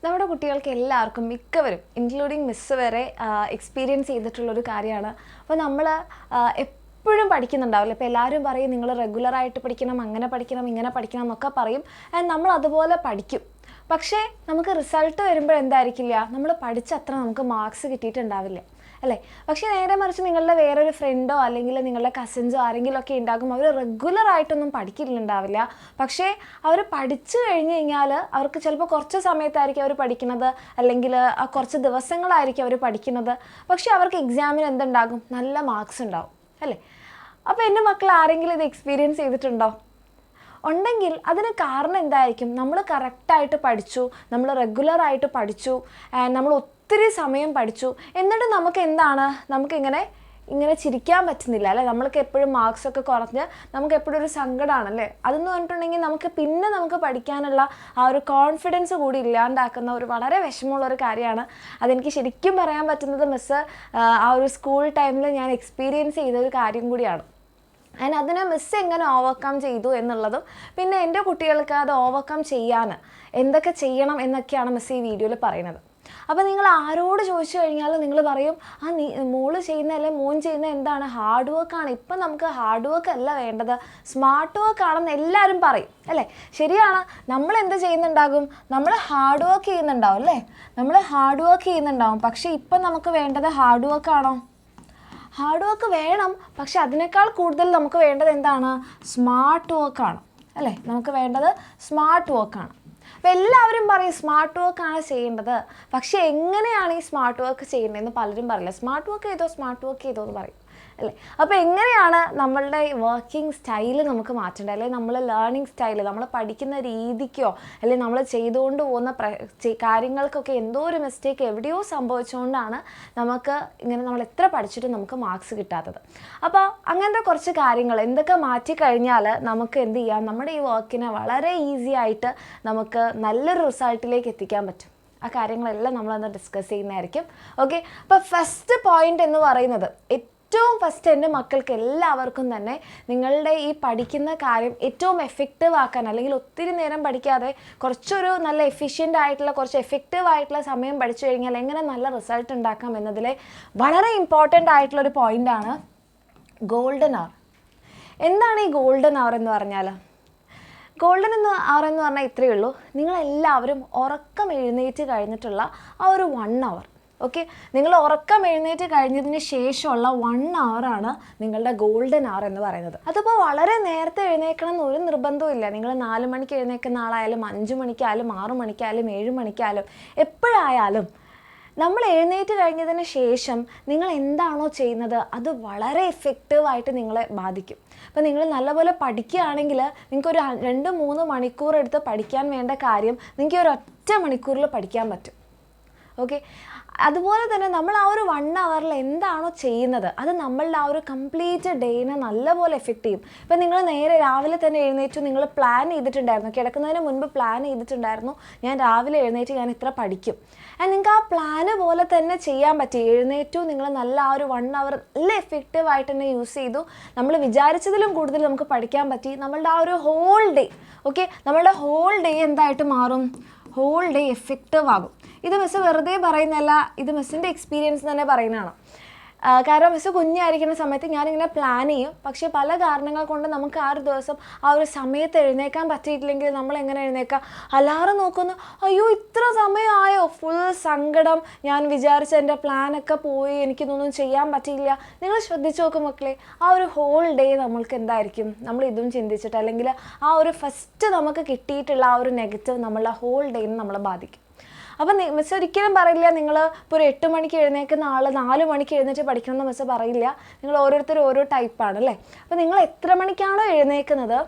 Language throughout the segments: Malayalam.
നമ്മുടെ കുട്ടികൾക്ക് എല്ലാവർക്കും മിക്കവരും ഇൻക്ലൂഡിങ് മിസ് വരെ എക്സ്പീരിയൻസ് ചെയ്തിട്ടുള്ളൊരു കാര്യമാണ്. അപ്പോൾ നമ്മൾ എപ്പോഴും പഠിക്കുന്നുണ്ടാവില്ല. ഇപ്പോൾ എല്ലാവരും പറയും നിങ്ങൾ റെഗുലറായിട്ട് പഠിക്കണം, അങ്ങനെ പഠിക്കണം, ഇങ്ങനെ പഠിക്കണം എന്നൊക്കെ പറയും. ആൻഡ് നമ്മൾ അതുപോലെ പഠിക്കും. പക്ഷേ നമുക്ക് റിസൾട്ട് വരുമ്പോൾ എന്തായിരിക്കില്ല, നമ്മൾ പഠിച്ച അത്ര നമുക്ക് മാർക്സ് കിട്ടിയിട്ടുണ്ടാവില്ല അല്ലേ. പക്ഷേ നേരെ മറിച്ച് നിങ്ങളുടെ വേറൊരു ഫ്രണ്ടോ അല്ലെങ്കിൽ നിങ്ങളുടെ കസിൻസോ ആരെങ്കിലും ഒക്കെ ഉണ്ടാകും, അവർ റെഗുലറായിട്ടൊന്നും പഠിക്കുന്നുണ്ടാവില്ല. പക്ഷേ അവർ പഠിച്ചു കഴിഞ്ഞ് കഴിഞ്ഞാൽ അവർക്ക് ചിലപ്പോൾ കുറച്ച് സമയത്തായിരിക്കും അവർ പഠിക്കുന്നത്, അല്ലെങ്കിൽ കുറച്ച് ദിവസങ്ങളായിരിക്കും അവർ പഠിക്കുന്നത്. പക്ഷേ അവർക്ക് എക്സാമിന് എന്തുണ്ടാകും, നല്ല മാർക്സ് ഉണ്ടാവും അല്ലേ. അപ്പോൾ എൻ്റെ മക്കൾ ആരെങ്കിലും ഇത് എക്സ്പീരിയൻസ് ചെയ്തിട്ടുണ്ടോ? ഉണ്ടെങ്കിൽ അതിന് കാരണം എന്തായിരിക്കും? നമ്മൾ കറക്റ്റായിട്ട് പഠിച്ചു, നമ്മൾ റെഗുലറായിട്ട് പഠിച്ചു, നമ്മൾ ഒത്തിരി സമയം പഠിച്ചു, എന്നിട്ട് നമുക്ക് എന്താണ്, നമുക്കിങ്ങനെ ചിരിക്കാൻ പറ്റുന്നില്ല അല്ലേ. നമ്മൾക്ക് എപ്പോഴും മാർക്സൊക്കെ കുറഞ്ഞ് നമുക്ക് എപ്പോഴും ഒരു സങ്കടമാണല്ലേ. അതെന്ന് പറഞ്ഞിട്ടുണ്ടെങ്കിൽ നമുക്ക് പഠിക്കാനുള്ള ആ ഒരു കോൺഫിഡൻസ് കൂടി ഇല്ലാണ്ടാക്കുന്ന ഒരു വളരെ വിഷമമുള്ളൊരു കാര്യമാണ്. അതെനിക്ക് ശരിക്കും പറയാൻ പറ്റുന്നത് മിസ്സ് ആ ഒരു സ്കൂൾ ടൈമിൽ ഞാൻ എക്സ്പീരിയൻസ് ചെയ്തൊരു കാര്യം കൂടിയാണ്. ആൻഡ് അതിനെ മിസ്സ് എങ്ങനെ ഓവർകം ചെയ്തു എന്നുള്ളതും, പിന്നെ എൻ്റെ കുട്ടികൾക്ക് അത് ഓവർകം ചെയ്യാൻ എന്തൊക്കെ ചെയ്യണം എന്നൊക്കെയാണ് മിസ്സ് ഈ വീഡിയോയിൽ പറയുന്നത്. അപ്പോൾ നിങ്ങൾ ആരോട് ചോദിച്ചു കഴിഞ്ഞാൽ നിങ്ങൾ പറയും, മോള് ചെയ്യുന്ന അല്ലെങ്കിൽ മോൻ ചെയ്യുന്ന എന്താണ്, ഹാർഡ് വർക്കാണ്. ഇപ്പം നമുക്ക് ഹാർഡ് വർക്ക് അല്ല വേണ്ടത്, സ്മാർട്ട് വർക്ക് ആണെന്ന് എല്ലാവരും പറയും അല്ലേ. ശരിയാണ്, നമ്മൾ എന്ത് ചെയ്യുന്നുണ്ടാകും, നമ്മൾ ഹാർഡ് വർക്ക് ചെയ്യുന്നുണ്ടാവും അല്ലേ, നമ്മൾ ഹാർഡ് വർക്ക് ചെയ്യുന്നുണ്ടാവും. പക്ഷേ ഇപ്പം നമുക്ക് വേണ്ടത് ഹാർഡ് വർക്കാണോ? ഹാർഡ് വർക്ക് വേണം, പക്ഷെ അതിനേക്കാൾ കൂടുതൽ നമുക്ക് വേണ്ടത് എന്താണ്, സ്മാർട്ട് വർക്കാണ് അല്ലേ. നമുക്ക് വേണ്ടത് സ്മാർട്ട് വർക്കാണ്. അപ്പോൾ എല്ലാവരും പറയും സ്മാർട്ട് വർക്കാണ് ചെയ്യേണ്ടത്, പക്ഷേ എങ്ങനെയാണ് ഈ സ്മാർട്ട് വർക്ക് ചെയ്യേണ്ടതെന്ന് പലരും പറയില്ല. സ്മാർട്ട് വർക്ക് ചെയ്തോ എന്ന് പറയും അല്ലേ. അപ്പോൾ എങ്ങനെയാണ് നമ്മളുടെ വർക്കിംഗ് സ്റ്റൈല് നമുക്ക് മാറ്റേണ്ടത്, അല്ലെങ്കിൽ നമ്മൾ ലേണിംഗ് സ്റ്റൈല്, നമ്മൾ പഠിക്കുന്ന രീതിക്കോ അല്ലെങ്കിൽ നമ്മൾ ചെയ്തുകൊണ്ട് പോകുന്ന കാര്യങ്ങൾക്കൊക്കെ എന്തോ ഒരു മിസ്റ്റേക്ക് എവിടെയോ സംഭവിച്ചുകൊണ്ടാണ് നമുക്ക് ഇങ്ങനെ നമ്മൾ എത്ര പഠിച്ചിട്ടും നമുക്ക് മാർക്സ് കിട്ടാത്തത്. അപ്പോൾ അങ്ങനത്തെ കുറച്ച് കാര്യങ്ങൾ എന്തൊക്കെ മാറ്റിക്കഴിഞ്ഞാൽ നമുക്ക് എന്ത് ചെയ്യാം, നമ്മുടെ ഈ വർക്കിനെ വളരെ ഈസി ആയിട്ട് നമുക്ക് നല്ലൊരു റിസൾട്ടിലേക്ക് എത്തിക്കാൻ പറ്റും. ആ കാര്യങ്ങളെല്ലാം നമ്മളന്ന് ഡിസ്കസ് ചെയ്യുന്നതായിരിക്കും. ഓക്കെ, അപ്പോൾ ഫസ്റ്റ് പോയിന്റ് എന്ന് പറയുന്നത്, ഏറ്റവും ഫസ്റ്റ് എൻ്റെ മക്കൾക്ക് എല്ലാവർക്കും തന്നെ നിങ്ങളുടെ ഈ പഠിക്കുന്ന കാര്യം ഏറ്റവും എഫക്റ്റീവ് ആക്കാൻ, അല്ലെങ്കിൽ ഒത്തിരി നേരം പഠിക്കാതെ കുറച്ചൊരു നല്ല എഫിഷ്യൻ്റ് ആയിട്ടുള്ള, കുറച്ച് എഫക്റ്റീവ് ആയിട്ടുള്ള സമയം പഠിച്ചു കഴിഞ്ഞാൽ എങ്ങനെ നല്ല റിസൾട്ട് ഉണ്ടാക്കാം എന്നതിലെ വളരെ ഇമ്പോർട്ടൻ്റ് ആയിട്ടുള്ളൊരു പോയിൻ്റാണ് ഗോൾഡൻ അവർ. എന്താണ് ഈ ഗോൾഡൻ അവർ എന്ന് പറഞ്ഞാൽ? ഗോൾഡൻ അവർ എന്ന് പറഞ്ഞാൽ ഇത്രയേ ഉള്ളൂ, നിങ്ങളെല്ലാവരും ഉറക്കം എഴുന്നേറ്റ് കഴിഞ്ഞിട്ടുള്ള ആ ഒരു 1 hour. ഓക്കെ, നിങ്ങൾ ഉറക്കം എഴുന്നേറ്റ് കഴിഞ്ഞതിന് ശേഷമുള്ള 1 hour നിങ്ങളുടെ ഗോൾഡൻ അവർ എന്ന് പറയുന്നത്. അതിപ്പോൾ വളരെ നേരത്തെ എഴുന്നേക്കണം എന്നൊരു നിർബന്ധവും ഇല്ല. നിങ്ങൾ 4 മണിക്ക് എഴുന്നേൽക്കുന്ന ആളായാലും 5 മണിക്കായാലും 6 മണിക്കായാലും 7 മണിക്കായാലും എപ്പോഴായാലും നമ്മൾ എഴുന്നേറ്റ് കഴിഞ്ഞതിന് ശേഷം നിങ്ങൾ എന്താണോ ചെയ്യുന്നത് അത് വളരെ എഫക്റ്റീവായിട്ട് നിങ്ങളെ ബാധിക്കും. അപ്പോൾ നിങ്ങൾ നല്ലപോലെ പഠിക്കുകയാണെങ്കിൽ നിങ്ങൾക്കൊരു 2-3 മണിക്കൂർ എടുത്ത് പഠിക്കാൻ വേണ്ട കാര്യം നിങ്ങൾക്ക് ഒരു ഒറ്റ മണിക്കൂറിൽ പഠിക്കാൻ പറ്റും. ഓക്കെ, അതുപോലെ തന്നെ നമ്മൾ ആ ഒരു 1 hour എന്താണോ ചെയ്യുന്നത് അത് നമ്മളുടെ ആ ഒരു കംപ്ലീറ്റ് ഡേനെ നല്ലപോലെ എഫക്റ്റ് ചെയ്യും. ഇപ്പം നിങ്ങൾ നേരെ രാവിലെ തന്നെ എഴുന്നേറ്റു, നിങ്ങൾ പ്ലാൻ ചെയ്തിട്ടുണ്ടായിരുന്നു, കിടക്കുന്നതിന് മുൻപ് പ്ലാൻ ചെയ്തിട്ടുണ്ടായിരുന്നു, ഞാൻ രാവിലെ എഴുന്നേറ്റ് ഞാൻ ഇത്ര പഠിക്കും. ആൻഡ് നിങ്ങൾക്ക് ആ പ്ലാന് പോലെ തന്നെ ചെയ്യാൻ പറ്റി. എഴുന്നേറ്റു, നിങ്ങൾ നല്ല ആ ഒരു 1 hour നല്ല എഫക്റ്റീവായിട്ട് തന്നെ യൂസ് ചെയ്തു, നമ്മൾ വിചാരിച്ചതിലും കൂടുതൽ നമുക്ക് പഠിക്കാൻ പറ്റി. നമ്മളുടെ ആ ഒരു ഹോൾ ഡേ, ഓക്കെ, നമ്മളുടെ ഹോൾ ഡേ എന്തായിട്ട് മാറും, ഹോൾ ഡേ എഫക്റ്റീവ് ആകും. ഇത് മിസ്സ് വെറുതെ പറയുന്നതല്ല, ഇത് മിസ്സിൻ്റെ എക്സ്പീരിയൻസ് തന്നെ പറയുന്നതാണ്. കാരണം മിസ്സ് കുഞ്ഞായിരിക്കുന്ന സമയത്ത് ഞാനിങ്ങനെ പ്ലാൻ ചെയ്യും, പക്ഷേ പല കാരണങ്ങൾ കൊണ്ട് നമുക്ക് ആ ഒരു ദിവസം ആ ഒരു സമയത്ത് എഴുന്നേക്കാൻ പറ്റിയിട്ടില്ലെങ്കിൽ നമ്മൾ എങ്ങനെ എഴുന്നേക്കാം, അലാറം നോക്കുന്നു, അയ്യോ ഇത്ര സമയമായോ, ഫുൾ സങ്കടം, ഞാൻ വിചാരിച്ച എൻ്റെ പ്ലാനൊക്കെ പോയി, എനിക്കിതൊന്നും ചെയ്യാൻ പറ്റിയില്ല. നിങ്ങൾ ശ്രദ്ധിച്ച് നോക്കും മക്കളെ, ആ ഒരു ഹോൾ ഡേ നമ്മൾക്ക് എന്തായിരിക്കും, നമ്മൾ ഇതും ചിന്തിച്ചിട്ട്, അല്ലെങ്കിൽ ആ ഒരു ഫസ്റ്റ് നമുക്ക് കിട്ടിയിട്ടുള്ള ആ ഒരു നെഗറ്റീവ് നമ്മളുടെ ഹോൾ ഡേനെ നമ്മളെ ബാധിക്കും. അപ്പം മിസ്സ് ഒരിക്കലും പറയില്ല നിങ്ങൾ ഇപ്പോൾ ഒരു 8 മണിക്ക് എഴുന്നേൽക്കുന്ന ആൾ 4 മണിക്ക് എഴുന്നേറ്റ് പഠിക്കണമെന്ന് മിസ്സ് പറയില്ല. നിങ്ങൾ ഓരോരുത്തരും ഓരോ ടൈപ്പാണ് അല്ലേ. അപ്പോൾ നിങ്ങൾ എത്ര മണിക്കാണോ എഴുന്നേൽക്കുന്നത്,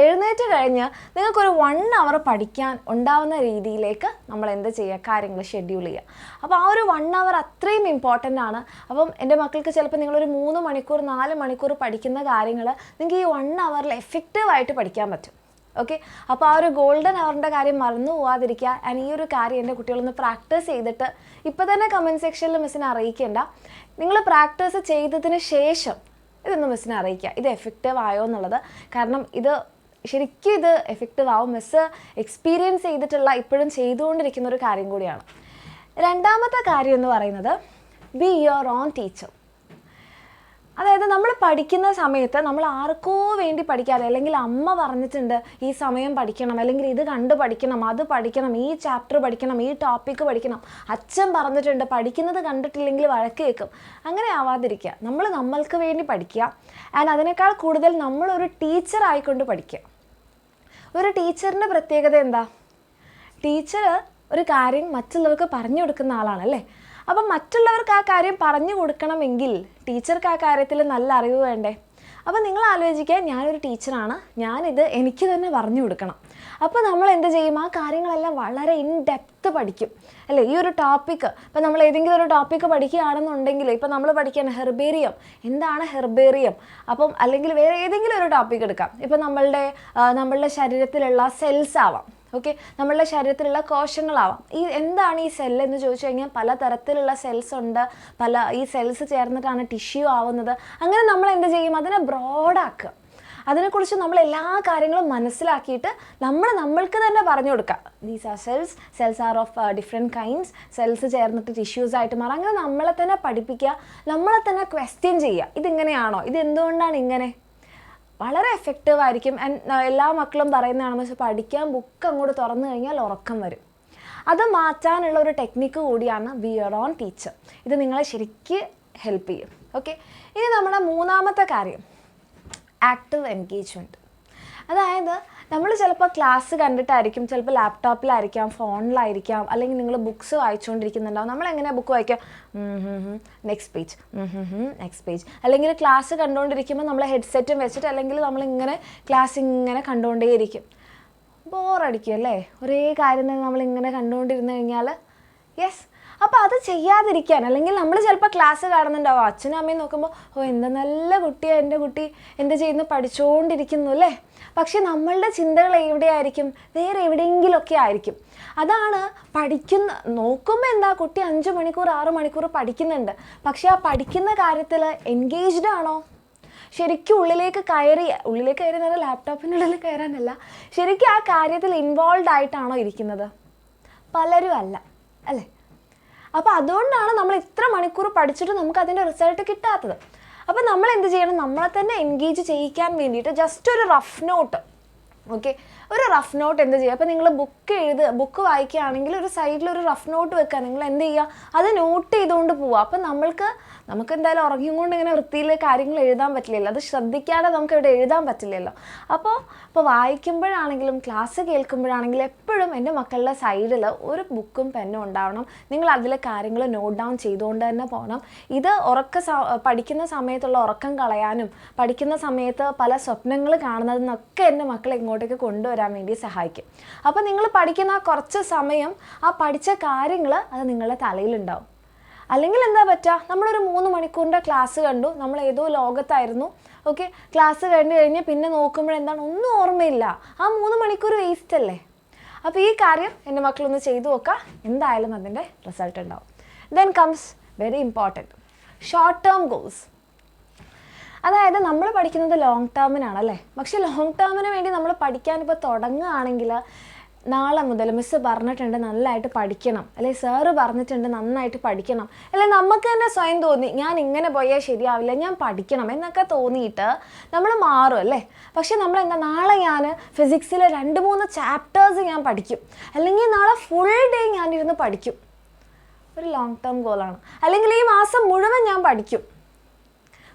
എഴുന്നേറ്റ് കഴിഞ്ഞ് നിങ്ങൾക്കൊരു 1 hour പഠിക്കാൻ ഉണ്ടാവുന്ന രീതിയിലേക്ക് നമ്മൾ എന്ത് ചെയ്യുക, കാര്യങ്ങൾ ഷെഡ്യൂൾ ചെയ്യുക. അപ്പോൾ ആ ഒരു 1 hour അത്രയും ഇമ്പോർട്ടൻ്റ് ആണ്. അപ്പം എൻ്റെ മക്കൾക്ക് ചിലപ്പോൾ നിങ്ങളൊരു 3 മണിക്കൂർ 4 മണിക്കൂർ പഠിക്കുന്ന കാര്യങ്ങൾ നിങ്ങൾക്ക് ഈ 1 hour എഫക്റ്റീവായിട്ട് പഠിക്കാൻ പറ്റും. ഓക്കെ, അപ്പോൾ ആ ഒരു ഗോൾഡൻ അവറിൻ്റെ കാര്യം മറന്നു പോവാതിരിക്കുക. ആൻഡ് ഈ ഒരു കാര്യം എൻ്റെ കുട്ടികളൊന്ന് പ്രാക്ടീസ് ചെയ്തിട്ട് ഇപ്പോൾ തന്നെ കമൻറ്റ് സെക്ഷനിൽ മിസ്സിനെ അറിയിക്കേണ്ട, നിങ്ങൾ പ്രാക്ടീസ് ചെയ്തതിന് ശേഷം ഇതൊന്ന് മിസ്സിനെ അറിയിക്കുക, ഇത് എഫക്റ്റീവ് ആയോ എന്നുള്ളത്. കാരണം ഇത് ശരിക്കും ഇത് എഫക്റ്റീവ് ആവും. മിസ്സ് എക്സ്പീരിയൻസ് ചെയ്തിട്ടുള്ള ഇപ്പോഴും ചെയ്തുകൊണ്ടിരിക്കുന്ന ഒരു കാര്യം കൂടിയാണ്. രണ്ടാമത്തെ കാര്യം എന്ന് പറയുന്നത് ബി യുവർ ഓൺ ടീച്ചർ. അതായത് നമ്മൾ പഠിക്കുന്ന സമയത്ത് നമ്മൾ ആർക്കോ വേണ്ടി പഠിക്കാതെ, അല്ലെങ്കിൽ അമ്മ പറഞ്ഞിട്ടുണ്ട് ഈ സമയം പഠിക്കണം, അല്ലെങ്കിൽ ഇത് കണ്ട് പഠിക്കണം, അത് പഠിക്കണം, ഈ ചാപ്റ്റർ പഠിക്കണം, ഈ ടോപ്പിക്ക് പഠിക്കണം, അച്ഛൻ പറഞ്ഞിട്ടുണ്ട്, പഠിക്കുന്നത് കണ്ടിട്ടില്ലെങ്കിൽ വഴക്ക് കേൾക്കും, അങ്ങനെ ആവാതിരിക്കുക. നമ്മൾ നമ്മൾക്ക് വേണ്ടി പഠിക്കുക. ആൻഡ് അതിനേക്കാൾ കൂടുതൽ നമ്മളൊരു ടീച്ചർ ആയിക്കൊണ്ട് പഠിക്കുക. ഒരു ടീച്ചറിൻ്റെ പ്രത്യേകത എന്താ? ടീച്ചർ ഒരു കാര്യം മറ്റുള്ളവർക്ക് പറഞ്ഞു കൊടുക്കുന്ന ആളാണല്ലേ. അപ്പം മറ്റുള്ളവർക്ക് ആ കാര്യം പറഞ്ഞു കൊടുക്കണമെങ്കിൽ ടീച്ചർക്ക് ആ കാര്യത്തിൽ നല്ല അറിവ് വേണ്ടേ? അപ്പം നിങ്ങൾ ആലോചിക്കുക, ഞാനൊരു ടീച്ചറാണ്, ഞാനിത് എനിക്ക് തന്നെ പറഞ്ഞു കൊടുക്കണം. അപ്പോൾ നമ്മൾ എന്ത് ചെയ്യും? ആ കാര്യങ്ങളെല്ലാം വളരെ ഇൻ ഡെപ്ത് പഠിക്കും അല്ലേ. ഈ ഒരു ടോപ്പിക്ക് ഇപ്പം നമ്മൾ ഏതെങ്കിലും ഒരു ടോപ്പിക്ക് പഠിക്കുകയാണെന്നുണ്ടെങ്കിൽ, ഇപ്പം നമ്മൾ പഠിക്കുകയാണ് ഹെർബേറിയം, എന്താണ് ഹെർബേറിയം, അപ്പം അല്ലെങ്കിൽ വേറെ ഏതെങ്കിലും ഒരു ടോപ്പിക്ക് എടുക്കാം. ഇപ്പം നമ്മളുടെ ശരീരത്തിലുള്ള സെൽസ് ആവാം, ഓക്കെ, നമ്മളുടെ ശരീരത്തിലുള്ള കോശങ്ങളാവാം. എന്താണ് ഈ സെല്ല് എന്ന് ചോദിച്ചു കഴിഞ്ഞാൽ പല തരത്തിലുള്ള സെൽസ് ഉണ്ട്, ഈ സെൽസ് ചേർന്നിട്ടാണ് ടിഷ്യൂ ആവുന്നത്. അങ്ങനെ നമ്മൾ എന്ത് ചെയ്യും? അതിനെ ബ്രോഡാക്കുക. അതിനെക്കുറിച്ച് നമ്മൾ എല്ലാ കാര്യങ്ങളും മനസ്സിലാക്കിയിട്ട് നമ്മൾക്ക് തന്നെ പറഞ്ഞു കൊടുക്കുക. These are cells are of different kinds, cells ചേർന്നിട്ട് ടിഷ്യൂസ് ആയിട്ട് മാറും. അങ്ങനെ നമ്മളെ തന്നെ പഠിപ്പിക്കുക, നമ്മളെ തന്നെ ക്വസ്റ്റ്യൻ ചെയ്യുക. ഇതിങ്ങനെയാണോ? ഇത് എന്തുകൊണ്ടാണ് ഇങ്ങനെ? വളരെ എഫക്റ്റീവ് ആയിരിക്കും. എല്ലാ മക്കളും പറയുന്നതാണ്, പക്ഷെ പഠിക്കാൻ ബുക്ക് അങ്ങോട്ട് തുറന്നു കഴിഞ്ഞാൽ ഉറക്കം വരും. അത് മാറ്റാനുള്ള ഒരു ടെക്നിക്ക് കൂടിയാണ് ബി യുവർ ഓൺ ടീച്ചർ. ഇത് നിങ്ങളെ ശരിക്കും ഹെൽപ്പ് ചെയ്യും. ഓക്കെ, ഇനി നമ്മുടെ മൂന്നാമത്തെ കാര്യം ആക്റ്റീവ് എൻഗേജ്മെൻറ്റ്. അതായത് നമ്മൾ ചിലപ്പോൾ ക്ലാസ് കണ്ടിട്ടായിരിക്കും, ചിലപ്പോൾ ലാപ്ടോപ്പിലായിരിക്കാം, ഫോണിലായിരിക്കാം, അല്ലെങ്കിൽ നിങ്ങൾ ബുക്സ് വായിച്ചുകൊണ്ടിരിക്കുന്നുണ്ടാവും. നമ്മളെങ്ങനെയാണ് ബുക്ക് വായിക്കുക? Next page, next page. അല്ലെങ്കിൽ ക്ലാസ് കണ്ടുകൊണ്ടിരിക്കുമ്പോൾ നമ്മൾ ഹെഡ്സെറ്റും വെച്ചിട്ട്, അല്ലെങ്കിൽ നമ്മളിങ്ങനെ ക്ലാസ് ഇങ്ങനെ കണ്ടുകൊണ്ടേയിരിക്കും. ബോറടിക്കും അല്ലേ? ഒരേ കാര്യം തന്നെ നമ്മളിങ്ങനെ കണ്ടുകൊണ്ടിരുന്നു കഴിഞ്ഞാൽ. യെസ്, അപ്പോൾ അത് ചെയ്യാതിരിക്കാൻ, അല്ലെങ്കിൽ നമ്മൾ ചിലപ്പോൾ ക്ലാസ് കാണുന്നുണ്ടാവും, അച്ഛനും അമ്മയും നോക്കുമ്പോൾ എന്താ നല്ല കുട്ടിയാണ് എൻ്റെ കുട്ടി, എന്ത് ചെയ്യുന്നു, പഠിച്ചുകൊണ്ടിരിക്കുന്നു അല്ലേ. പക്ഷെ നമ്മളുടെ ചിന്തകൾ എവിടെയായിരിക്കും? വേറെ എവിടെയെങ്കിലുമൊക്കെ ആയിരിക്കും. അതാണ് നോക്കുമ്പോൾ എന്താ, കുട്ടി 5 മണിക്കൂർ 6 മണിക്കൂർ പഠിക്കുന്നുണ്ട്, പക്ഷെ ആ പഠിക്കുന്ന കാര്യത്തിൽ എൻഗേജ്ഡ് ആണോ? ശരിക്കും ഉള്ളിലേക്ക് കയറി നല്ല ലാപ്ടോപ്പിൻ്റെ ഉള്ളിൽ കയറാനല്ല, ശരിക്കും ആ കാര്യത്തിൽ ഇൻവോൾവ് ആയിട്ടാണോ ഇരിക്കുന്നത്? പലരും അല്ലേ. അപ്പോൾ അതുകൊണ്ടാണ് നമ്മൾ ഇത്ര മണിക്കൂർ പഠിച്ചിട്ട് നമുക്ക് അതിൻ്റെ റിസൾട്ട് കിട്ടാത്തത്. അപ്പോൾ നമ്മൾ എന്ത് ചെയ്യണം? നമ്മളെ തന്നെ എൻഗേജ് ചെയ്യിക്കാൻ വേണ്ടിയിട്ട് ജസ്റ്റ് ഒരു റഫ് നോട്ട്, ഓക്കെ, ഒരു റഫ് നോട്ട് എന്ത് ചെയ്യുക? അപ്പോൾ നിങ്ങൾ ബുക്ക് വായിക്കുകയാണെങ്കിൽ ഒരു സൈഡിൽ ഒരു റഫ് നോട്ട് വെക്കുക. നിങ്ങൾ എന്ത് ചെയ്യുക? അത് നോട്ട് ചെയ്തുകൊണ്ട് പോവുക. അപ്പം നമുക്ക് എന്തായാലും ഉറങ്ങിയും കൊണ്ട് ഇങ്ങനെ വൃത്തിയിൽ കാര്യങ്ങൾ എഴുതാൻ പറ്റില്ലല്ലോ, അത് ശ്രദ്ധിക്കാതെ നമുക്ക് ഇവിടെ എഴുതാൻ പറ്റില്ലല്ലോ. അപ്പോൾ വായിക്കുമ്പോഴാണെങ്കിലും ക്ലാസ് കേൾക്കുമ്പോഴാണെങ്കിലും എപ്പോഴും എൻ്റെ മക്കളുടെ സൈഡിൽ ഒരു ബുക്കും പെന്നും ഉണ്ടാവണം. നിങ്ങൾ അതിലെ കാര്യങ്ങൾ നോട്ട് ഡൗൺ ചെയ്തുകൊണ്ട് തന്നെ പോകണം. ഇത് പഠിക്കുന്ന സമയത്തുള്ള ഉറക്കം കളയാനും പഠിക്കുന്ന സമയത്ത് പല സ്വപ്നങ്ങൾ കാണുന്നതെന്നൊക്കെ എൻ്റെ മക്കളെ ഇങ്ങോട്ടേക്ക് കൊണ്ടുവരാൻ വേണ്ടി സഹായിക്കും. അപ്പോൾ നിങ്ങൾ പഠിക്കുന്ന കുറച്ച് സമയം ആ പഠിച്ച കാര്യങ്ങൾ അത് നിങ്ങളുടെ തലയിലുണ്ടാവും. അല്ലെങ്കിൽ എന്താ പറ്റുക? നമ്മളൊരു 3 മണിക്കൂറിൻ്റെ ക്ലാസ് കണ്ടു, നമ്മൾ ഏതോ ലോകത്തായിരുന്നു, ഓക്കെ, ക്ലാസ് കഴിഞ്ഞ് പിന്നെ നോക്കുമ്പോഴെന്താണ്, ഒന്നും ഓർമ്മയില്ല. ആ 3 മണിക്കൂർ വേസ്റ്റ് അല്ലേ. അപ്പോൾ ഈ കാര്യം എൻ്റെ മക്കളൊന്ന് ചെയ്തു നോക്കുക, എന്തായാലും അതിൻ്റെ റിസൾട്ട് ഉണ്ടാവും. Then comes very important short term goals. അതായത് നമ്മൾ പഠിക്കുന്നത് ലോങ് ടേമിനാണല്ലേ. പക്ഷേ ലോങ് ടേമിന് വേണ്ടി നമ്മൾ പഠിക്കാനിപ്പോൾ തുടങ്ങുകയാണെങ്കിൽ, നാളെ മുതൽ മിസ്സ് പറഞ്ഞിട്ടുണ്ട് നല്ലതായിട്ട് പഠിക്കണം, അല്ലെ സാറ് പറഞ്ഞിട്ടുണ്ട് നന്നായിട്ട് പഠിക്കണം, അല്ലെ നമുക്ക് തന്നെ സ്വയം തോന്നി ഞാൻ ഇങ്ങനെ പോയാൽ ശരിയാവില്ല, ഞാൻ പഠിക്കണം എന്നൊക്കെ തോന്നിയിട്ട് നമ്മൾ മാറും അല്ലേ. പക്ഷെ നമ്മളെന്താ, നാളെ ഞാൻ ഫിസിക്സിലെ 2-3 ചാപ്റ്റേഴ്സ് ഞാൻ പഠിക്കും, അല്ലെങ്കിൽ നാളെ ഫുൾ ഡേ ഞാനിരുന്ന് പഠിക്കും. ഒരു ലോങ് ടേം ഗോളാണ്. അല്ലെങ്കിൽ ഈ മാസം മുഴുവൻ ഞാൻ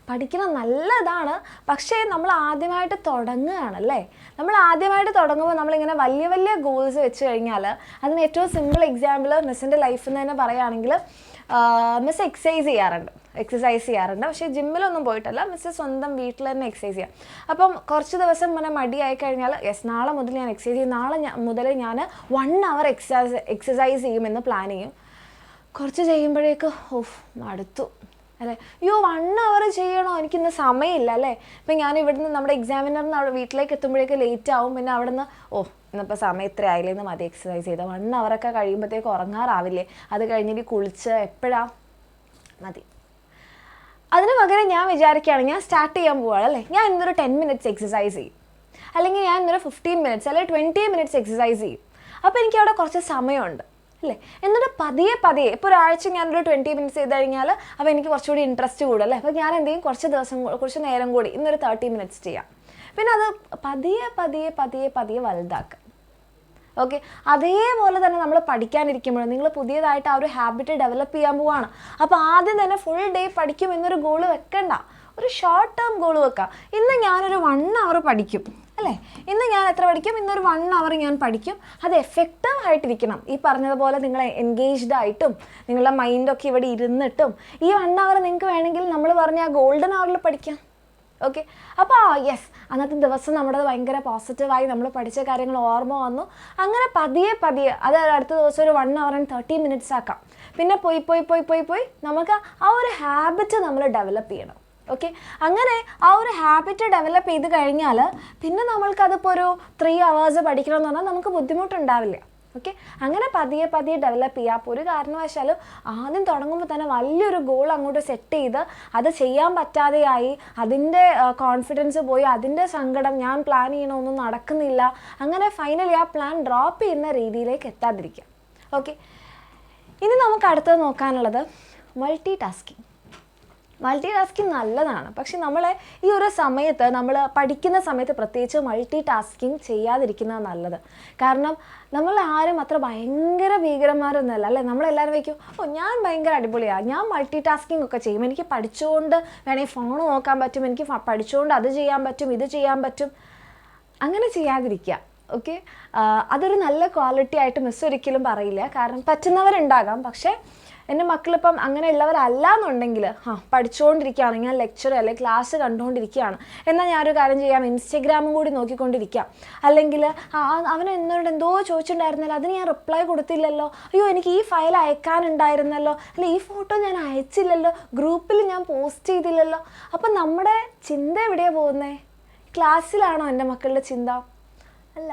പഠിക്കണം, നല്ലതാണ്. പക്ഷേ നമ്മൾ ആദ്യമായിട്ട് തുടങ്ങുകയാണല്ലേ. നമ്മൾ ആദ്യമായിട്ട് തുടങ്ങുമ്പോൾ നമ്മളിങ്ങനെ വലിയ വലിയ ഗോൾസ് വെച്ച് കഴിഞ്ഞാൽ, അതിന് ഏറ്റവും സിമ്പിൾ എക്സാമ്പിൾ മിസ്സിൻ്റെ ലൈഫിൽ നിന്ന് തന്നെ പറയുകയാണെങ്കിൽ, മിസ് എക്സസൈസ് ചെയ്യാറുണ്ട്. പക്ഷേ ജിമ്മിലൊന്നും പോയിട്ടല്ല, മിസ് സ്വന്തം വീട്ടിൽ തന്നെ എക്സസൈസ് ചെയ്യാം. അപ്പം കുറച്ച് ദിവസം ഇങ്ങനെ മടിയായി കഴിഞ്ഞാൽ, നാളെ മുതൽ ഞാൻ എക്സസൈസ് ചെയ്യും, നാളെ മുതൽ ഞാൻ 1 hour എക്സസൈസ് ചെയ്യുമെന്ന് പ്ലാൻ ചെയ്യും. കുറച്ച് ചെയ്യുമ്പോഴേക്ക് മടുത്തു അല്ലേ, 1 hour ചെയ്യണോ, എനിക്കിന്ന് സമയമില്ല അല്ലേ. ഇപ്പം ഞാൻ ഇവിടുന്ന് നമ്മുടെ എക്സാമിനറിന് അവിടെ വീട്ടിലേക്ക് എത്തുമ്പോഴേക്ക് ലേറ്റ് ആവും. പിന്നെ അവിടെ നിന്ന് ഇന്നിപ്പോൾ സമയം ഇത്ര ആയില്ലേന്ന് മതി എക്സസൈസ് ചെയ്താൽ, 1 hour കഴിയുമ്പോഴത്തേക്ക് ഉറങ്ങാറാവില്ലേ, അത് കഴിഞ്ഞിട്ട് കുളിച്ച് എപ്പോഴാണ് മതി. അതിന് പകരം ഞാൻ വിചാരിക്കുകയാണ്, ഞാൻ സ്റ്റാർട്ട് ചെയ്യാൻ പോവുകയാണ് അല്ലേ, ഞാൻ ഇന്നൊരു 10 minutes എക്സസൈസ് ചെയ്യും. അല്ലെങ്കിൽ ഞാൻ ഇന്നൊരു 15 മിനിറ്റ്സ് അല്ലെങ്കിൽ 20 മിനിറ്റ്സ് എക്സസൈസ് ചെയ്യും. അപ്പോൾ എനിക്ക് അവിടെ കുറച്ച് സമയമുണ്ട് അല്ലേ. എന്നിട്ട് പതിയെ പതിയെ ഇപ്പോൾ ഒരാഴ്ച ഞാനൊരു 20 മിനിറ്റ്സ് ചെയ്ത് കഴിഞ്ഞാൽ അപ്പോൾ എനിക്ക് കുറച്ചുകൂടി ഇൻട്രസ്റ്റ് കൂടും അല്ലേ. അപ്പോൾ ഞാൻ എന്ത് ചെയ്യും, കുറച്ച് നേരം കൂടി ഇന്നൊരു 30 മിനിറ്റ്സ് ചെയ്യാം. പിന്നെ അത് പതിയെ പതിയെ പതിയെ പതിയെ വലുതാക്കുക. ഓക്കെ, അതേപോലെ തന്നെ നമ്മൾ പഠിക്കാനിരിക്കുമ്പോൾ നിങ്ങൾ പുതിയതായിട്ട് ആ ഒരു ഹാബിറ്റ് ഡെവലപ്പ് ചെയ്യാൻ പോവുകയാണ്. അപ്പോൾ ആദ്യം തന്നെ ഫുൾ ഡേ പഠിക്കും എന്നൊരു ഗോള് വെക്കണ്ട, ഒരു ഷോർട്ട് ടേം ഗോള് വെക്കുക. ഇന്ന് ഞാനൊരു 1 hour പഠിക്കും അല്ലേ. ഇന്ന് ഞാൻ എത്ര പഠിക്കും, ഇന്നൊരു 1 hour ഞാൻ പഠിക്കും. അത് എഫക്റ്റീവ് ആയിട്ടിരിക്കണം. ഈ പറഞ്ഞതുപോലെ നിങ്ങൾ എൻഗേജ്ഡ് ആയിട്ടും നിങ്ങളുടെ മൈൻഡൊക്കെ ഇവിടെ ഇരുന്നിട്ടും ഈ 1 hour നിങ്ങൾക്ക് വേണമെങ്കിൽ നമ്മൾ പറഞ്ഞ ആ ഗോൾഡൻ അവറിൽ പഠിക്കാം. ഓക്കെ, അപ്പോൾ യെസ്, അന്നത്തെ ദിവസം നമ്മുടെ ഭയങ്കര പോസിറ്റീവായി നമ്മൾ പഠിച്ച കാര്യങ്ങൾ ഓർമ്മ വന്നു. അങ്ങനെ പതിയെ പതിയെ അത് അടുത്ത ദിവസം ഒരു 1 hour and 30 minutes ആക്കാം. പിന്നെ പോയി പോയി പോയി പോയി പോയി നമുക്ക് ആ ഒരു ഹാബിറ്റ് നമ്മൾ ഡെവലപ്പ് ചെയ്യണം. ഓക്കെ, അങ്ങനെ ആ ഒരു ഹാബിറ്റ് ഡെവലപ്പ് ചെയ്ത് കഴിഞ്ഞാൽ പിന്നെ നമ്മൾക്കതിപ്പോൾ ഒരു 3 hours പഠിക്കണമെന്ന് പറഞ്ഞാൽ നമുക്ക് ബുദ്ധിമുട്ടുണ്ടാവില്ല. ഓക്കെ, അങ്ങനെ പതിയെ പതിയെ ഡെവലപ്പ് ചെയ്യുക. അപ്പോൾ ഒരു കാരണവശാലും ആദ്യം തുടങ്ങുമ്പോൾ തന്നെ വലിയൊരു ഗോൾ അങ്ങോട്ട് സെറ്റ് ചെയ്ത് അത് ചെയ്യാൻ പറ്റാതെയായി അതിൻ്റെ കോൺഫിഡൻസ് പോയി, അതിൻ്റെ സങ്കടം, ഞാൻ പ്ലാൻ ചെയ്യണമൊന്നും നടക്കുന്നില്ല, അങ്ങനെ ഫൈനലി ആ പ്ലാൻ ഡ്രോപ്പ് ചെയ്യുന്ന രീതിയിലേക്ക് എത്താതിരിക്കുക. ഓക്കെ, ഇനി നമുക്ക് അടുത്തത് നോക്കാനുള്ളത് മൾട്ടി ടാസ്കിങ്. മൾട്ടി ടാസ്കിങ് നല്ലതാണ്, പക്ഷെ നമ്മളെ ഈ ഒരു സമയത്ത് നമ്മൾ പഠിക്കുന്ന സമയത്ത് പ്രത്യേകിച്ച് മൾട്ടി ടാസ്കിങ് ചെയ്യാതിരിക്കുന്നതാണ് നല്ലത്. കാരണം നമ്മൾ ആരും അത്ര ഭയങ്കര ഭീകരന്മാരൊന്നുമല്ല അല്ലേ. നമ്മളെല്ലാവരും വയ്ക്കും, ഞാൻ ഭയങ്കര അടിപൊളിയാണ്, ഞാൻ മൾട്ടി ടാസ്കിങ് ഒക്കെ ചെയ്യും, എനിക്ക് പഠിച്ചുകൊണ്ട് വേണമെങ്കിൽ ഫോൺ നോക്കാൻ പറ്റും, എനിക്ക് പഠിച്ചുകൊണ്ട് അത് ചെയ്യാൻ പറ്റും, ഇത് ചെയ്യാൻ പറ്റും. അങ്ങനെ ചെയ്യാതിരിക്കുക. ഓക്കെ, അതൊരു നല്ല ക്വാളിറ്റി ആയിട്ട് മിസ് ഒരിക്കലും പറയില്ല. കാരണം പറ്റുന്നവരുണ്ടാകാം, പക്ഷേ എൻ്റെ മക്കളിപ്പം അങ്ങനെയുള്ളവരല്ല എന്നുണ്ടെങ്കിൽ പഠിച്ചുകൊണ്ടിരിക്കുകയാണ്, ഞാൻ ലെക്ചർ അല്ലെങ്കിൽ ക്ലാസ് കണ്ടുകൊണ്ടിരിക്കുകയാണ്, എന്നാൽ ഞാനൊരു കാര്യം ചെയ്യാം, ഇൻസ്റ്റഗ്രാമും കൂടി നോക്കിക്കൊണ്ടിരിക്കാം. അല്ലെങ്കിൽ അവൻ എന്നോട് എന്തോ ചോദിച്ചിട്ടുണ്ടായിരുന്നല്ലോ, അതിന് ഞാൻ റിപ്ലൈ കൊടുത്തില്ലല്ലോ, അയ്യോ എനിക്ക് ഈ ഫയൽ അയക്കാനുണ്ടായിരുന്നല്ലോ, അല്ല ഈ ഫോട്ടോ ഞാൻ അയച്ചില്ലല്ലോ, ഗ്രൂപ്പിൽ ഞാൻ പോസ്റ്റ് ചെയ്തില്ലല്ലോ. അപ്പം നമ്മുടെ ചിന്ത എവിടെയാണ് പോകുന്നത്? ക്ലാസ്സിലാണോ എൻ്റെ മക്കളുടെ ചിന്ത? അല്ല,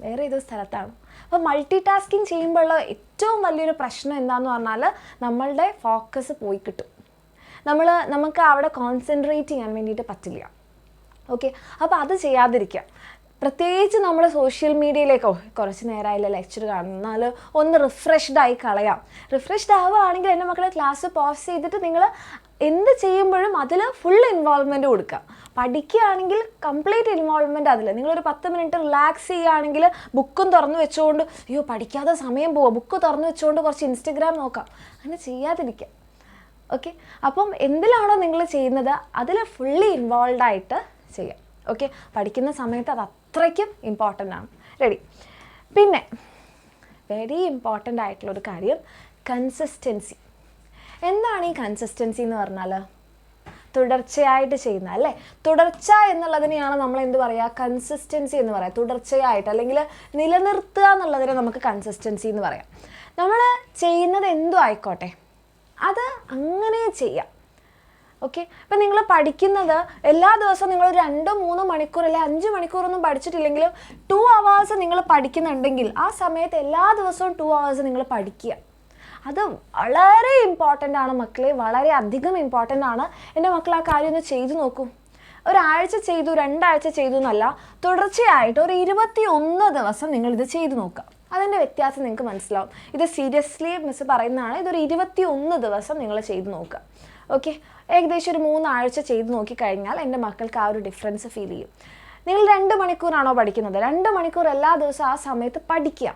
വേറെ ഏതോ സ്ഥലത്താണ്. അപ്പോൾ മൾട്ടി ടാസ്കിങ് ചെയ്യുമ്പോഴുള്ള ഏറ്റവും വലിയൊരു പ്രശ്നം എന്താണെന്ന് പറഞ്ഞാൽ നമ്മളുടെ ഫോക്കസ് പോയി കിട്ടും. നമുക്ക് അവിടെ കോൺസെൻട്രേറ്റ് ചെയ്യാൻ വേണ്ടിയിട്ട് പറ്റില്ല. ഓക്കെ, അപ്പോൾ അത് ചെയ്യാതിരിക്കുക. പ്രത്യേകിച്ച് നമ്മൾ സോഷ്യൽ മീഡിയയിലേക്കോ കുറച്ച് നേരമായില്ല ലെക്ചർ കാണുന്നാൽ ഒന്ന് റിഫ്രഷ്ഡ് ആയി കളയാം. റിഫ്രഷ്ഡ് ആവുകയാണെങ്കിൽ എൻ്റെ മക്കളെ ക്ലാസ് പോസ് ചെയ്തിട്ട് നിങ്ങൾ എന്ത് ചെയ്യുമ്പോഴും അതിൽ ഫുൾ ഇൻവോൾവ്മെൻറ്റ് കൊടുക്കുക. പഠിക്കുകയാണെങ്കിൽ കംപ്ലീറ്റ് ഇൻവോൾവ്മെൻറ്റ് അതിൽ. നിങ്ങളൊരു 10 മിനിറ്റ് റിലാക്സ് ചെയ്യുകയാണെങ്കിൽ ബുക്കും തുറന്നു വെച്ചുകൊണ്ട് അയ്യോ പഠിക്കാതെ സമയം പോവുക, ബുക്ക് തുറന്നു വെച്ചുകൊണ്ട് കുറച്ച് ഇൻസ്റ്റഗ്രാം നോക്കാം, അങ്ങനെ ചെയ്യാതിരിക്കുക. ഓക്കെ, അപ്പം എന്തിലാണോ നിങ്ങൾ ചെയ്യുന്നത് അതിൽ ഫുള്ളി ഇൻവോൾവ് ആയിട്ട് ചെയ്യാം. ഓക്കെ, പഠിക്കുന്ന സമയത്ത് അത് അത്രയ്ക്കും ഇമ്പോർട്ടൻ്റ് ആണ്. റെഡി. പിന്നെ വെരി ഇമ്പോർട്ടൻ്റ് ആയിട്ടുള്ളൊരു കാര്യം കൺസിസ്റ്റൻസി. എന്താണ് ഈ കൺസിസ്റ്റൻസി എന്ന് പറഞ്ഞാൽ? തുടർച്ചയായിട്ട് ചെയ്യുന്ന അല്ലേ. തുടർച്ച എന്നുള്ളതിനെയാണ് നമ്മൾ എന്ത് പറയുക, കൺസിസ്റ്റൻസി എന്ന് പറയാം. തുടർച്ചയായിട്ട് അല്ലെങ്കിൽ നിലനിർത്തുക എന്നുള്ളതിനെ നമുക്ക് കൺസിസ്റ്റൻസി എന്ന് പറയാം. നമ്മൾ ചെയ്യുന്നത് എന്തും ആയിക്കോട്ടെ അത് അങ്ങനെ ചെയ്യാം. ഓക്കെ, ഇപ്പം നിങ്ങൾ പഠിക്കുന്നത് എല്ലാ ദിവസവും നിങ്ങൾ 2-3 മണിക്കൂർ അല്ലെങ്കിൽ 5 മണിക്കൂറൊന്നും പഠിച്ചിട്ടില്ലെങ്കിലും 2 hours നിങ്ങൾ പഠിക്കുന്നുണ്ടെങ്കിൽ ആ സമയത്ത് എല്ലാ ദിവസവും 2 hours നിങ്ങൾ പഠിക്കുക. അത് വളരെ ഇമ്പോർട്ടൻ്റ് ആണ് മക്കളെ, വളരെ അധികം ഇമ്പോർട്ടൻ്റ് ആണ്. എൻ്റെ മക്കൾ ആ കാര്യം ഒന്ന് ചെയ്തു നോക്കൂ. ഒരാഴ്ച ചെയ്തു, 2 ആഴ്ച ചെയ്തു എന്നല്ല, തുടർച്ചയായിട്ട് ഒരു 21 ദിവസം നിങ്ങളിത് ചെയ്തു നോക്കുക. അതിൻ്റെ വ്യത്യാസം നിങ്ങൾക്ക് മനസ്സിലാവും. ഇത് സീരിയസ്ലി മിസ് പറയുന്നതാണ്. ഇതൊരു 21 ദിവസം നിങ്ങൾ ചെയ്തു നോക്കുക. ഓക്കെ, ഏകദേശം ഒരു 3 ആഴ്ച ചെയ്ത് നോക്കിക്കഴിഞ്ഞാൽ എൻ്റെ മക്കൾക്ക് ആ ഒരു ഡിഫറൻസ് ഫീൽ ചെയ്യും. നിങ്ങൾ 2 മണിക്കൂറാണോ പഠിക്കുന്നത്, 2 മണിക്കൂർ എല്ലാ ദിവസവും ആ സമയത്ത് പഠിക്കുക.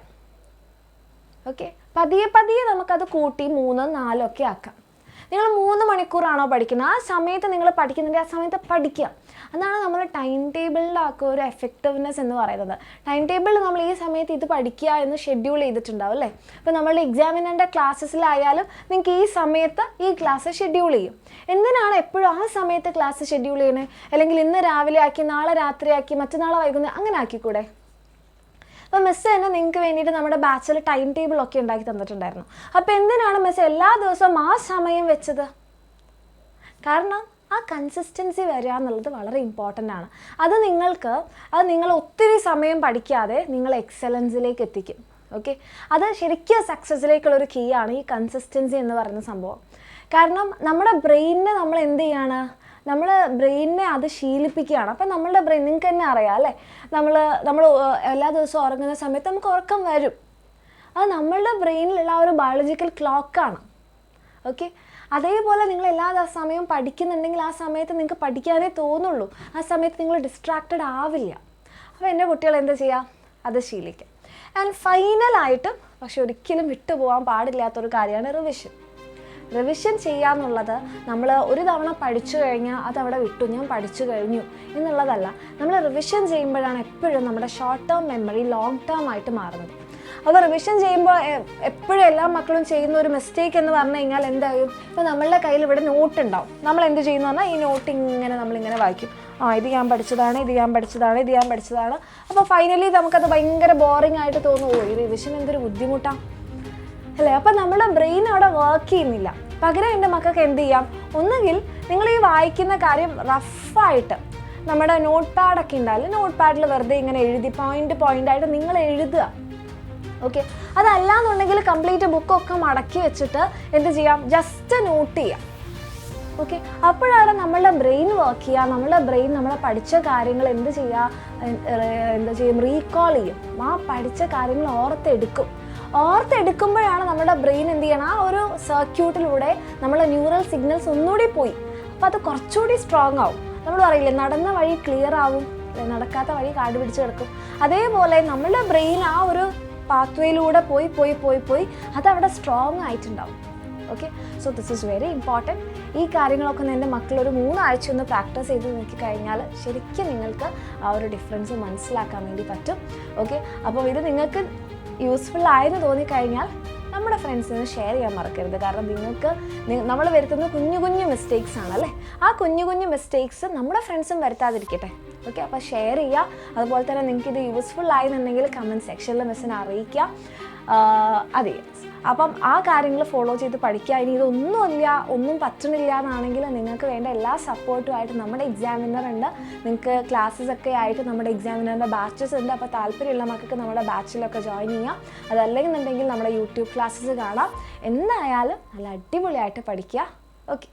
ഓക്കെ, പതിയെ പതിയെ നമുക്കത് കൂട്ടി 3-4 ഒക്കെ ആക്കാം. നിങ്ങൾ 3 മണിക്കൂറാണോ പഠിക്കുന്നത്, ആ സമയത്ത് നിങ്ങൾ പഠിക്കുന്നുണ്ടെങ്കിൽ ആ സമയത്ത് പഠിക്കുക. അതാണ് നമ്മൾ ടൈം ടേബിളിലാക്കുക ഒരു എഫക്റ്റീവ്നെസ് എന്ന് പറയുന്നത്. ടൈം ടേബിളിൽ നമ്മൾ ഈ സമയത്ത് ഇത് പഠിക്കുക എന്ന് ഷെഡ്യൂൾ ചെയ്തിട്ടുണ്ടാവും അല്ലേ. ഇപ്പോൾ നമ്മളുടെ എക്സാമിനറിൻ്റെ ക്ലാസ്സസിലായാലും നിങ്ങൾക്ക് ഈ സമയത്ത് ഈ ക്ലാസ് ഷെഡ്യൂൾ ചെയ്യും. എന്തിനാണ് എപ്പോഴും ആ സമയത്ത് ക്ലാസ് ഷെഡ്യൂൾ ചെയ്യണേ? അല്ലെങ്കിൽ ഇന്ന് രാവിലെ ആക്കി, നാളെ രാത്രി ആക്കി, മറ്റന്നാളെ വൈകുന്നേരം അങ്ങനെ ആക്കിക്കൂടെ? അപ്പോൾ മിസ് തന്നെ നിങ്ങൾക്ക് വേണ്ടിയിട്ട് നമ്മുടെ ബാച്ചിൽ ടൈം ടേബിളൊക്കെ ഉണ്ടാക്കി തന്നിട്ടുണ്ടായിരുന്നു. അപ്പോൾ എന്തിനാണ് മിസ് എല്ലാ ദിവസവും ആ സമയം വെച്ചത്? കാരണം ആ കൺസിസ്റ്റൻസി വരിക എന്നുള്ളത് വളരെ ഇമ്പോർട്ടൻ്റ് ആണ്. അത് നിങ്ങൾ ഒത്തിരി സമയം പഠിക്കാതെ നിങ്ങൾ എക്സലൻസിലേക്ക് എത്തിക്കും. ഓക്കെ, അത് ശരിക്കും സക്സസ്സിലേക്കുള്ളൊരു കീ ആണ് ഈ കൺസിസ്റ്റൻസി എന്ന് പറയുന്ന സംഭവം. കാരണം നമ്മുടെ ബ്രെയിനിനെ നമ്മൾ എന്ത് ചെയ്യാണ്, നമ്മൾ ബ്രെയിനിനെ അത് ശീലിപ്പിക്കുകയാണ്. അപ്പം നമ്മളുടെ ബ്രെയിൻ നിങ്ങൾക്ക് തന്നെ അറിയാം അല്ലേ, നമ്മൾ എല്ലാ ദിവസവും ഉറങ്ങുന്ന സമയത്ത് നമുക്ക് ഉറക്കം വരും. അത് നമ്മളുടെ ബ്രെയിനിലുള്ള ഒരു ബയോളജിക്കൽ ക്ലോക്കാണ്. ഓക്കെ, അതേപോലെ നിങ്ങൾ എല്ലാ സമയവും പഠിക്കുന്നുണ്ടെങ്കിൽ ആ സമയത്ത് നിങ്ങൾക്ക് പഠിക്കാനേ തോന്നുള്ളൂ, ആ സമയത്ത് നിങ്ങൾ ഡിസ്ട്രാക്റ്റഡ് ആവില്ല. അപ്പോൾ എൻ്റെ കുട്ടികൾ എന്താ ചെയ്യുക, അത് ശീലിക്കുക. ആൻഡ് ഫൈനലായിട്ട് പക്ഷെ ഒരിക്കലും വിട്ടുപോകാൻ പാടില്ലാത്തൊരു കാര്യമാണ് റിവിഷൻ. റിവിഷൻ ചെയ്യാന്നുള്ളത് നമ്മൾ ഒരു തവണ പഠിച്ചു കഴിഞ്ഞാൽ അതവിടെ വിട്ടു, ഞാൻ പഠിച്ചു കഴിഞ്ഞു എന്നുള്ളതല്ല. നമ്മൾ റിവിഷൻ ചെയ്യുമ്പോഴാണ് എപ്പോഴും നമ്മുടെ short term memory long term ആയിട്ട് മാറുന്നത്. അപ്പോൾ റിവിഷൻ ചെയ്യുമ്പോൾ എപ്പോഴും എല്ലാ മക്കളും ചെയ്യുന്ന ഒരു മിസ്റ്റേക്ക് എന്ന് പറഞ്ഞു കഴിഞ്ഞാൽ എന്തായാലും, ഇപ്പോൾ നമ്മളുടെ കയ്യിൽ ഇവിടെ നോട്ട് ഉണ്ടാവും, നമ്മൾ എന്ത് ചെയ്യുന്നു പറഞ്ഞാൽ ഈ നോട്ട് ഇങ്ങനെ നമ്മളിങ്ങനെ വായിക്കും. ഇത് ഞാൻ പഠിച്ചതാണ്, ഇത് ഞാൻ പഠിച്ചതാണ്, ഇത് ഞാൻ പഠിച്ചതാണ്. അപ്പോൾ ഫൈനലി നമുക്കത് ഭയങ്കര ബോറിംഗ് ആയിട്ട് തോന്നുമോ, ഈ റിവിഷൻ എന്തൊരു ബുദ്ധിമുട്ടാണ് അല്ലേ. അപ്പം നമ്മുടെ ബ്രെയിൻ അവിടെ വർക്ക് ചെയ്യുന്നില്ല. പകരം എൻ്റെ മക്കൾക്ക് എന്ത് ചെയ്യാം, ഒന്നുകിൽ നിങ്ങൾ ഈ വായിക്കുന്ന കാര്യം റഫായിട്ട് നമ്മുടെ നോട്ട് പാഡൊക്കെ ഉണ്ടാവില്ല, നോട്ട് പാഡിൽ വെറുതെ ഇങ്ങനെ എഴുതി പോയിൻ്റായിട്ട് നിങ്ങൾ എഴുതുക. ഓക്കെ, അതല്ലാന്നുണ്ടെങ്കിൽ കംപ്ലീറ്റ് ബുക്കൊക്കെ മടക്കി വെച്ചിട്ട് എന്ത് ചെയ്യാം, ജസ്റ്റ് നോട്ട് ചെയ്യാം. ഓക്കെ, അപ്പോഴാണ് നമ്മളുടെ ബ്രെയിൻ വർക്ക് ചെയ്യുക. നമ്മളുടെ ബ്രെയിൻ നമ്മളെ പഠിച്ച കാര്യങ്ങൾ എന്ത് ചെയ്യും, റീകോൾ ചെയ്യും. ആ പഠിച്ച കാര്യങ്ങൾ ഓർത്തെടുക്കുമ്പോഴാണ് നമ്മുടെ ബ്രെയിൻ എന്ത് ചെയ്യണം, ആ ഒരു സർക്യൂട്ടിലൂടെ നമ്മളെ ന്യൂറൽ സിഗ്നൽസ് ഒന്നുകൂടി പോയി. അപ്പോൾ അത് കുറച്ചുകൂടി സ്ട്രോങ് ആവും. നമ്മൾ പറയില്ലേ, നടന്ന വഴി ക്ലിയർ ആവും, നടക്കാത്ത വഴി കാട് പിടിച്ച് കിടക്കും. അതേപോലെ നമ്മളുടെ ബ്രെയിൻ ആ ഒരു പാത്വേയിലൂടെ പോയി അതവിടെ സ്ട്രോങ് ആയിട്ടുണ്ടാവും. Okay, so this is very important. ഈ കാര്യങ്ങളൊക്കെ എൻ്റെ മക്കൾ ഒരു 3 ആഴ്ച ഒന്ന് പ്രാക്ടീസ് ചെയ്ത് നോക്കിക്കഴിഞ്ഞാൽ ശരിക്കും നിങ്ങൾക്ക് ആ ഒരു ഡിഫറൻസ് മനസ്സിലാക്കാൻ വേണ്ടി പറ്റും. ഓക്കെ, അപ്പോൾ ഇത് നിങ്ങൾക്ക് യൂസ്ഫുൾ ആയെന്ന് തോന്നിക്കഴിഞ്ഞാൽ നമ്മുടെ ഫ്രണ്ട്സിന് ഷെയർ ചെയ്യാൻ മറക്കരുത്. കാരണം നമ്മൾ വരുത്തുന്ന കുഞ്ഞു മിസ്റ്റേക്സ് ആണല്ലേ, ആ കുഞ്ഞു മിസ്റ്റേക്സ് നമ്മുടെ ഫ്രണ്ട്സും വരുത്താതിരിക്കട്ടെ. ഓക്കെ, അപ്പോൾ ഷെയർ ചെയ്യുക. അതുപോലെ തന്നെ നിങ്ങൾക്ക് ഇത് യൂസ്ഫുൾ ആയെന്നുണ്ടെങ്കിൽ കമൻറ്റ് സെക്ഷനിൽ മിസ്സിനെ അറിയിക്കുക. അതെ, അപ്പം ആ കാര്യങ്ങൾ ഫോളോ ചെയ്ത് പഠിക്കുക. ഇനി ഒന്നും പറ്റണില്ല എന്നാണെങ്കിൽ നിങ്ങൾക്ക് വേണ്ട എല്ലാ സപ്പോർട്ടുമായിട്ട് നമ്മുടെ എക്സാമിനർ ഉണ്ട്. നിങ്ങൾക്ക് ക്ലാസ്സസ് ഒക്കെ ആയിട്ട് നമ്മുടെ എക്സാമിനറിൻ്റെ ബാച്ചസ് ഉണ്ട്. അപ്പോൾ താല്പര്യമുള്ള മക്കൾക്ക് നമ്മുടെ ബാച്ചിലൊക്കെ ജോയിൻ ചെയ്യാം. അതല്ലെങ്കിൽ നമ്മുടെ യൂട്യൂബ് ക്ലാസ്സസ് കാണാം. എന്തായാലും നല്ല അടിപൊളിയായിട്ട് പഠിക്കുക. ഓക്കെ.